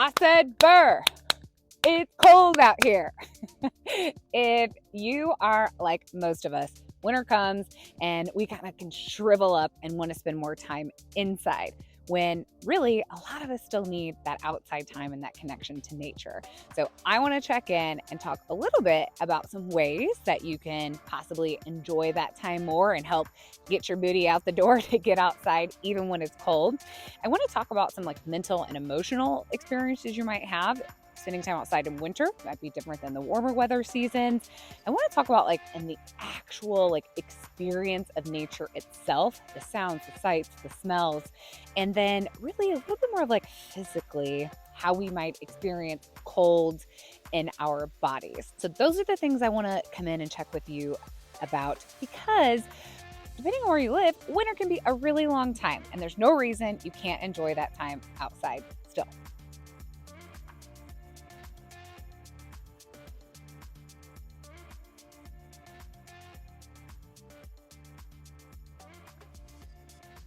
I said, "Burr, it's cold out here." If you are like most of us, winter comes and we kind of can shrivel up and want to spend more time inside when really a lot of us still need that outside time and that connection to nature. So, I want to check in and talk a little bit about some ways that you can possibly enjoy that time more and help get your booty out the door to get outside even when it's cold. I want to talk about some like mental and emotional experiences you might have spending time outside in winter. Might be different than the warmer weather seasons. I want to talk about like in the actual like experience of nature itself, the sounds, the sights, the smells, and then really a little bit more of like physically how we might experience cold in our bodies. So those are the things I want to come in and check with you about because depending on where you live, winter can be a really long time and there's no reason you can't enjoy that time outside still.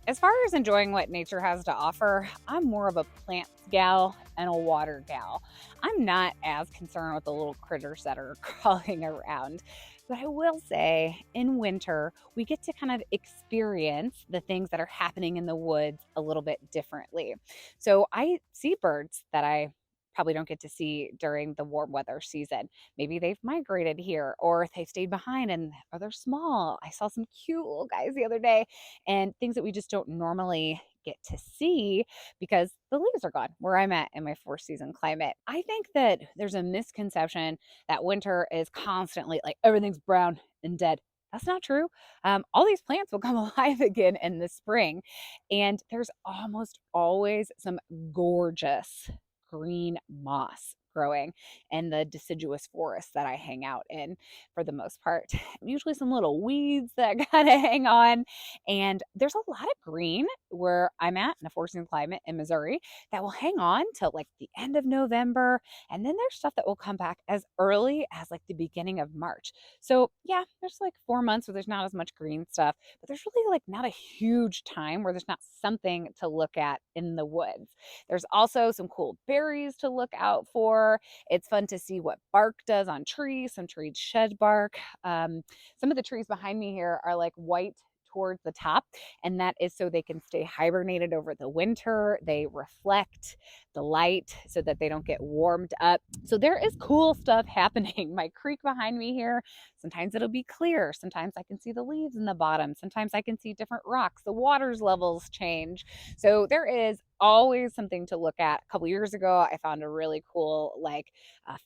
As far as enjoying what nature has to offer, I'm more of a plants gal and a water gal. I'm not as concerned with the little critters that are crawling around. But I will say, in winter, we get to kind of experience the things that are happening in the woods a little bit differently. So I see birds that I probably don't get to see during the warm weather season. Maybe they've migrated here or they've stayed behind and or they're small. I saw some cute little guys the other day and things that we just don't normally get to see because the leaves are gone where I'm at in my four season climate. I think that there's a misconception that winter is constantly like everything's brown and dead. That's not true. All these plants will come alive again in the spring. And there's almost always some gorgeous green moss growing in the deciduous forest that I hang out in for the most part. Usually some little weeds that kind of hang on. And there's a lot of green where I'm at in a four-season climate in Missouri that will hang on till like the end of November. And then there's stuff that will come back as early as like the beginning of March. So yeah, there's like 4 months where there's not as much green stuff, but there's really like not a huge time where there's not something to look at in the woods. There's also some cool berries to look out for. It's fun to see what bark does on trees. Some trees shed bark. Some of the trees behind me here are like white towards the top, and that is so they can stay hibernated over the winter. They reflect the light so that they don't get warmed up. So there is cool stuff happening. My creek behind me here, sometimes it'll be clear. Sometimes I can see the leaves in the bottom. Sometimes I can see different rocks. The water's levels change. So there is always something to look at. A couple years ago, I found a really cool like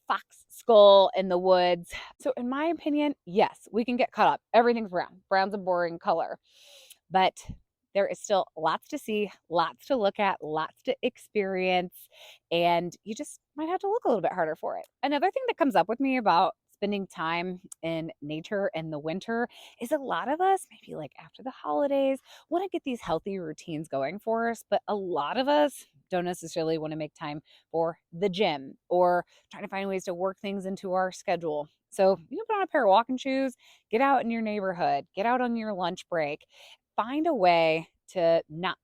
fox skull in the woods. So in my opinion, yes, we can get caught up. Everything's brown. Brown's a boring color. But there is still lots to see, lots to look at, lots to experience, and you just might have to look a little bit harder for it. Another thing that comes up with me about spending time in nature in the winter is a lot of us, maybe like after the holidays, want to get these healthy routines going for us, but a lot of us don't necessarily want to make time for the gym or trying to find ways to work things into our schedule. So you can put on a pair of walking shoes, get out in your neighborhood, get out on your lunch break, find a way to not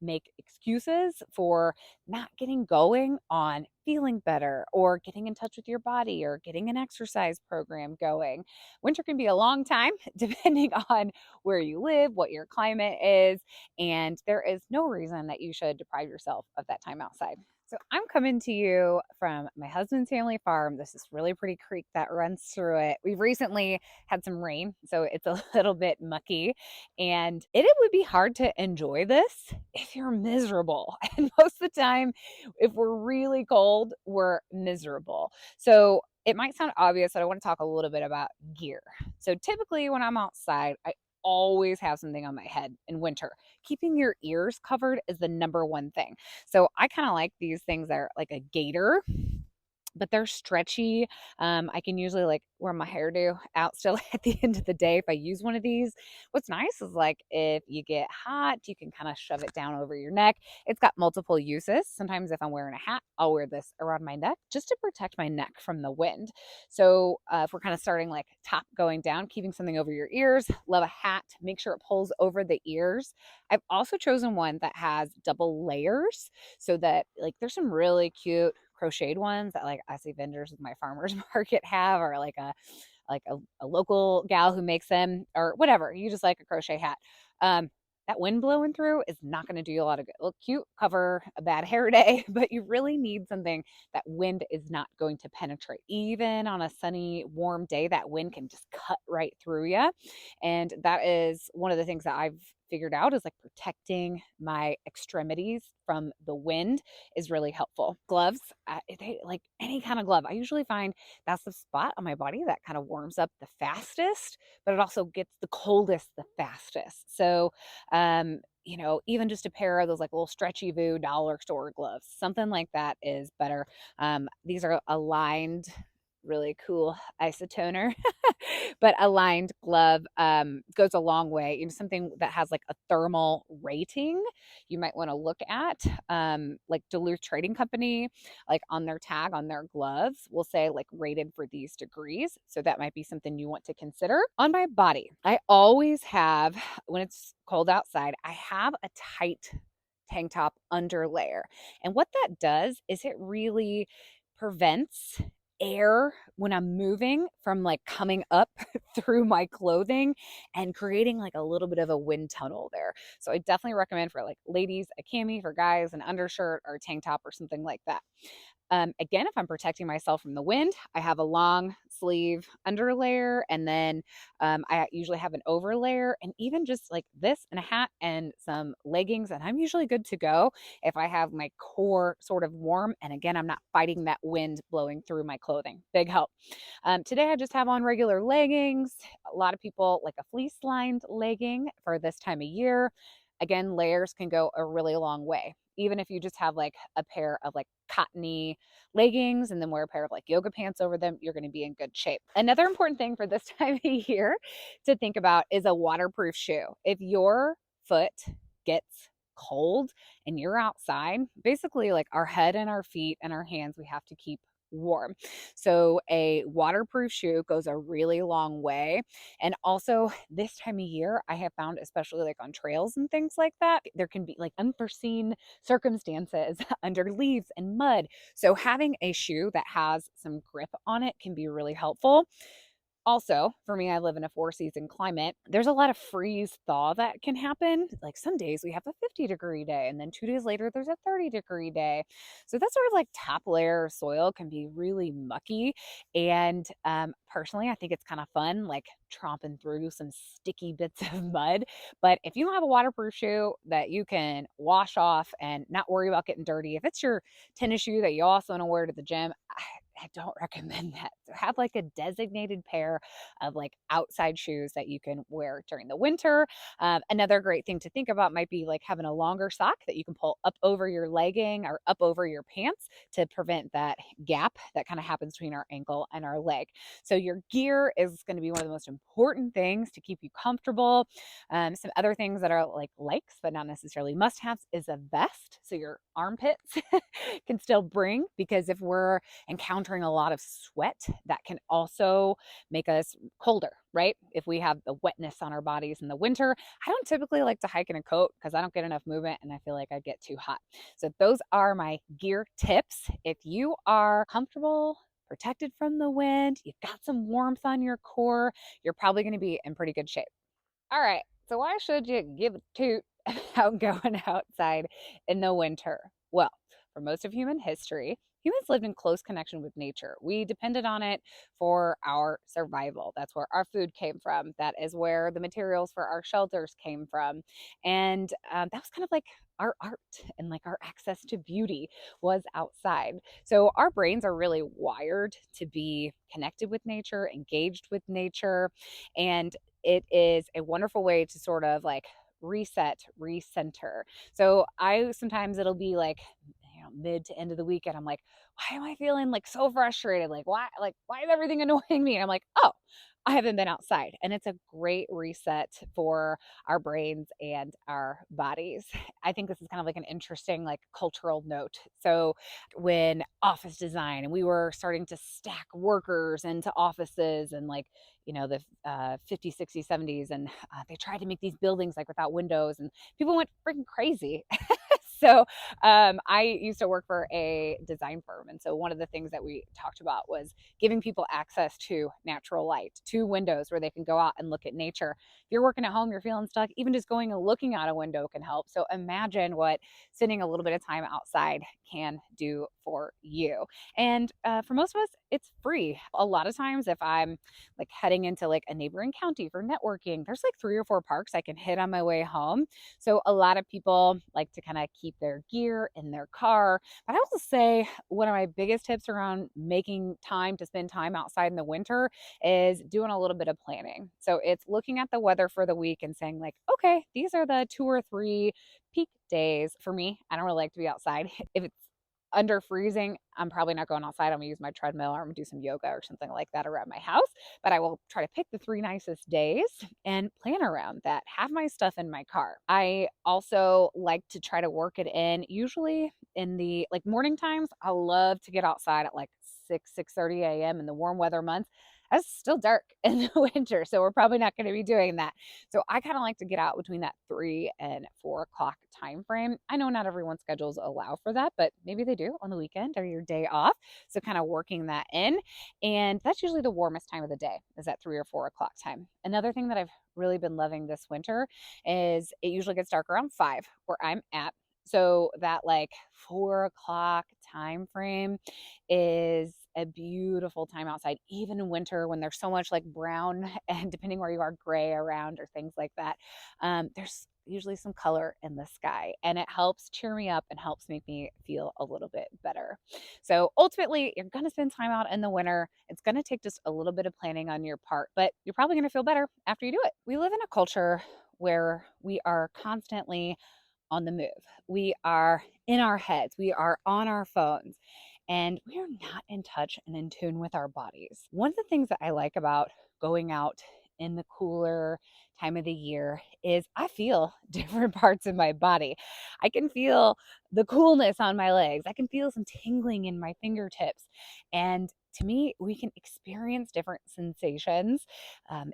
make excuses for not getting going on feeling better or getting in touch with your body or getting an exercise program going. Winter can be a long time depending on where you live, what your climate is, and there is no reason that you should deprive yourself of that time outside. So I'm coming to you from my husband's family farm. This is really pretty creek that runs through it. We've recently had some rain, so it's a little bit mucky, and it would be hard to enjoy this if you're miserable. And most of the time, if we're really cold, we're miserable. So it might sound obvious, but I want to talk a little bit about gear. So typically, when I'm outside, I always have something on my head in winter. Keeping your ears covered is the number one thing. So I kind of like these things that are like a gaiter, but they're stretchy. I can usually like wear my hairdo out still at the end of the day if I use one of these. What's nice is like if you get hot, you can kind of shove it down over your neck. It's got multiple uses. Sometimes if I'm wearing a hat, I'll wear this around my neck just to protect my neck from the wind. So if we're kind of starting like top going down, keeping something over your ears, love a hat. Make sure it pulls over the ears. I've also chosen one that has double layers so that like there's some really cute crocheted ones that like I see vendors with my farmer's market have, or like a local gal who makes them, or whatever. You just like a crochet hat. Um, that wind blowing through is not going to do you a lot of good. Look cute, cover a bad hair day, but you really need something that wind is not going to penetrate. Even on a sunny, warm day, that wind can just cut right through you. And that is one of the things that I've figured out is like protecting my extremities from the wind is really helpful. Gloves, like any kind of glove. I usually find that's the spot on my body that kind of warms up the fastest, but it also gets the coldest the fastest. So, even just a pair of those like little stretchy Voo dollar store gloves, something like that is better. These are aligned, really cool isotoner, but aligned glove goes a long way. Something that has like a thermal rating you might want to look at. Like Duluth Trading Company, like on their tag on their gloves will say like rated for these degrees. So that might be something you want to consider. On my body, I always have, when it's cold outside, I have a tight tank top under layer. And what that does is it really prevents air when I'm moving from like coming up through my clothing and creating like a little bit of a wind tunnel there. So I definitely recommend for like ladies a cami, for guys an undershirt or a tank top or something like that. Again, if I'm protecting myself from the wind, I have a long sleeve underlayer, and then I usually have an overlayer, and even just like this and a hat and some leggings, and I'm usually good to go if I have my core sort of warm. And again, I'm not fighting that wind blowing through my clothing. Big help. Today, I just have on regular leggings. A lot of people like a fleece lined legging for this time of year. Again, layers can go a really long way. Even if you just have like a pair of like cottony leggings and then wear a pair of like yoga pants over them, you're going to be in good shape. Another important thing for this time of year to think about is a waterproof shoe. If your foot gets cold and you're outside, basically like our head and our feet and our hands, we have to keep warm. So a waterproof shoe goes a really long way. And also this time of year, I have found, especially like on trails and things like that, there can be like unforeseen circumstances under leaves and mud. So having a shoe that has some grip on it can be really helpful. Also, for me, I live in a 4 season climate. There's a lot of freeze thaw that can happen. Like some days we have a 50-degree day, and then 2 days later there's a 30-degree day. So that sort of like top layer soil can be really mucky. And personally, I think it's kind of fun, like tromping through some sticky bits of mud. But if you don't have a waterproof shoe that you can wash off and not worry about getting dirty, if it's your tennis shoe that you also want to wear to the gym, I don't recommend that. So have like a designated pair of like outside shoes that you can wear during the winter. Another great thing to think about might be like having a longer sock that you can pull up over your legging or up over your pants to prevent that gap that kind of happens between our ankle and our leg. So your gear is going to be one of the most important things to keep you comfortable. Some other things that are like likes, but not necessarily must-haves, is a vest. So your armpits can still bring, because if we're encountering a lot of sweat, that can also make us colder, right? If we have the wetness on our bodies in the winter. I don't typically like to hike in a coat because I don't get enough movement and I feel like I get too hot. So those are my gear tips. If you are comfortable, protected from the wind, you've got some warmth on your core, you're probably going to be in pretty good shape. All right. So why should you give a toot about going outside in the winter? Well, for most of human history, humans lived in close connection with nature. We depended on it for our survival. That's where our food came from. That is where the materials for our shelters came from. And that was kind of like our art, and like our access to beauty was outside. So our brains are really wired to be connected with nature, engaged with nature. And it is a wonderful way to sort of like reset, recenter. So I sometimes it'll be like, mid to end of the weekend, I'm like, why am I feeling like so frustrated? Why is everything annoying me? And I'm like, oh, I haven't been outside. And it's a great reset for our brains and our bodies. I think this is kind of like an interesting like cultural note. So when office design and we were starting to stack workers into offices, and like, the 50s, 60s, 70s, and they tried to make these buildings like without windows, and people went freaking crazy. So I used to work for a design firm. And so one of the things that we talked about was giving people access to natural light, to windows where they can go out and look at nature. If you're working at home, you're feeling stuck, even just going and looking out a window can help. So imagine what spending a little bit of time outside can do for you. And for most of us, it's free. A lot of times, if I'm like heading into like a neighboring county for networking, there's like 3 or 4 parks I can hit on my way home. So a lot of people like to kind of keep their gear in their car. But I will say one of my biggest tips around making time to spend time outside in the winter is doing a little bit of planning. So it's looking at the weather for the week and saying, like, okay, these are the 2 or 3 peak days for me. I don't really like to be outside. If it's under freezing, I'm probably not going outside. I'm gonna use my treadmill or I'm gonna do some yoga or something like that around my house. But I will try to pick the 3 nicest days and plan around that. Have my stuff in my car. I also like to try to work it in, usually in the like morning times. I love to get outside at like 6:30 a.m. in the warm weather months. It's still dark in the winter, so we're probably not going to be doing that. So I kind of like to get out between that 3 and 4 o'clock time frame. I know not everyone's schedules allow for that, but maybe they do on the weekend or your day off. So kind of working that in. And that's usually the warmest time of the day, is that 3 or 4 o'clock time. Another thing that I've really been loving this winter is it usually gets dark around 5 where I'm at. So that like 4 o'clock time frame is a beautiful time outside, even in winter when there's so much like brown and depending where you are, gray around or things like that. There's usually some color in the sky and it helps cheer me up and helps make me feel a little bit better. So ultimately, you're going to spend time out in the winter. It's going to take just a little bit of planning on your part, but you're probably going to feel better after you do it. We live in a culture where we are constantly on the move. We are in our heads, we are on our phones, and we are not in touch and in tune with our bodies. One of the things that I like about going out in the cooler time of the year is I feel different parts of my body. I can feel the coolness on my legs. I can feel some tingling in my fingertips. And to me, we can experience different sensations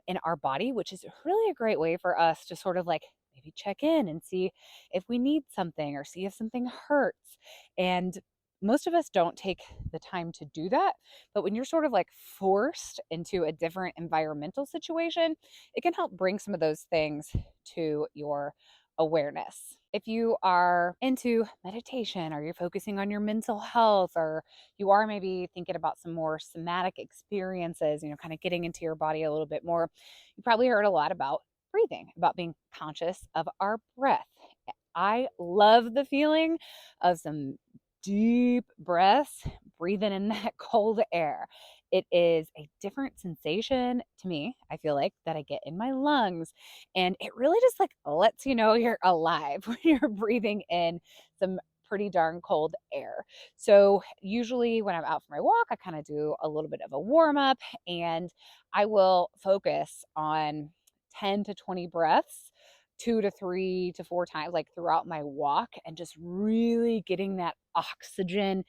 in our body, which is really a great way for us to sort of like maybe check in and see if we need something or see if something hurts. And most of us don't take the time to do that. But when you're sort of like forced into a different environmental situation, it can help bring some of those things to your awareness. If you are into meditation or you're focusing on your mental health or you are maybe thinking about some more somatic experiences, kind of getting into your body a little bit more, you probably heard a lot about breathing, about being conscious of our breath. I love the feeling of some deep breaths, breathing in that cold air. It is a different sensation to me, I feel like, that I get in my lungs. And it really just like lets you know you're alive when you're breathing in some pretty darn cold air. So, usually when I'm out for my walk, I kind of do a little bit of a warm up and I will focus on 10 to 20 breaths 2 to 3 to 4 times, like throughout my walk, and just really getting that oxygen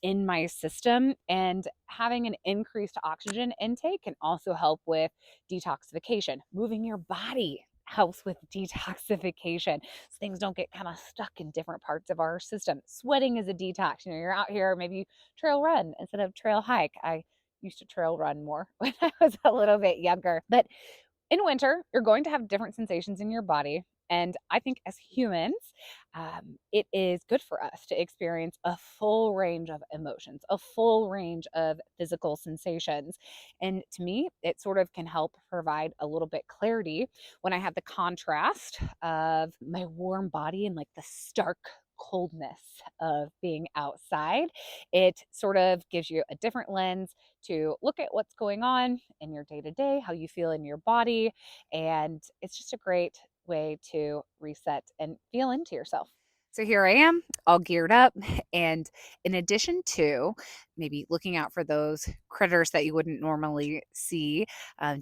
in my system. And having an increased oxygen intake can also help with detoxification. Moving your body helps with detoxification so things don't get kind of stuck in different parts of our system. Sweating is a detox. You're out here, maybe you trail run instead of trail hike. I used to trail run more when I was a little bit younger. But in winter, you're going to have different sensations in your body. And I think as humans, it is good for us to experience a full range of emotions, a full range of physical sensations. And to me, it sort of can help provide a little bit clarity when I have the contrast of my warm body and like the stark coldness of being outside. It sort of gives you a different lens to look at what's going on in your day to day, how you feel in your body. And it's just a great way to reset and feel into yourself. So here I am, all geared up. And in addition to maybe looking out for those critters that you wouldn't normally see.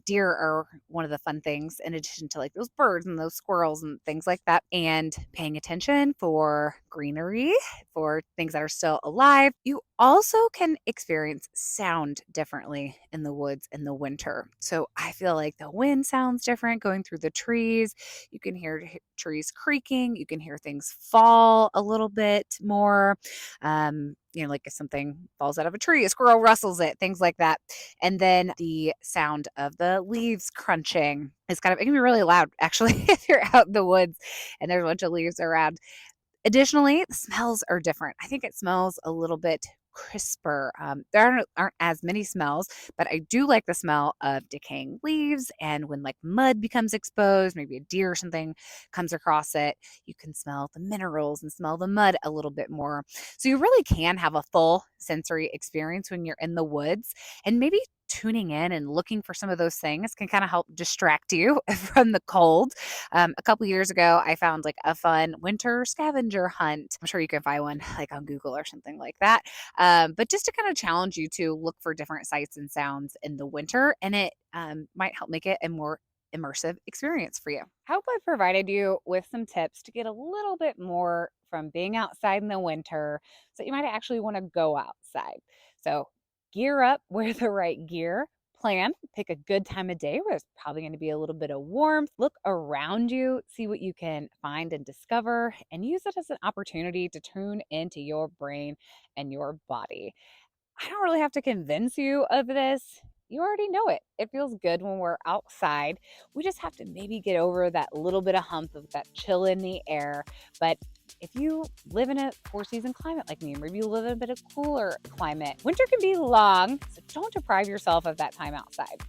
Deer are one of the fun things, in addition to like those birds and those squirrels and things like that. And paying attention for greenery, for things that are still alive. You also can experience sound differently in the woods in the winter. So I feel like the wind sounds different going through the trees. You can hear trees creaking. You can hear things fall a little bit more. Like if something falls out of a tree, a squirrel rustles it, things like that. And then the sound of the leaves crunching is it can be really loud actually if you're out in the woods and there's a bunch of leaves around. Additionally, the smells are different. I think it smells a little bit crisper. There aren't as many smells, but I do like the smell of decaying leaves. And when like mud becomes exposed, maybe a deer or something comes across it, you can smell the minerals and smell the mud a little bit more. So you really can have a full sensory experience when you're in the woods, and maybe tuning in and looking for some of those things can kind of help distract you from the cold. A couple years ago, I found like a fun winter scavenger hunt. I'm sure you can find one like on Google or something like that. But just to kind of challenge you to look for different sights and sounds in the winter, and it might help make it a more immersive experience for you. I hope I provided you with some tips to get a little bit more from being outside in the winter so you might actually want to go outside. So gear up, wear the right gear, pick a good time of day where there's probably going to be a little bit of warmth. Look around you, see what you can find and discover, and use it as an opportunity to tune into your brain and your body. I don't really have to convince you of this. You already know it. It feels good when we're outside. We just have to maybe get over that little bit of hump of that chill in the air. But if you live in a 4-season climate like me, maybe you live in a bit of cooler climate, winter can be long. So don't deprive yourself of that time outside.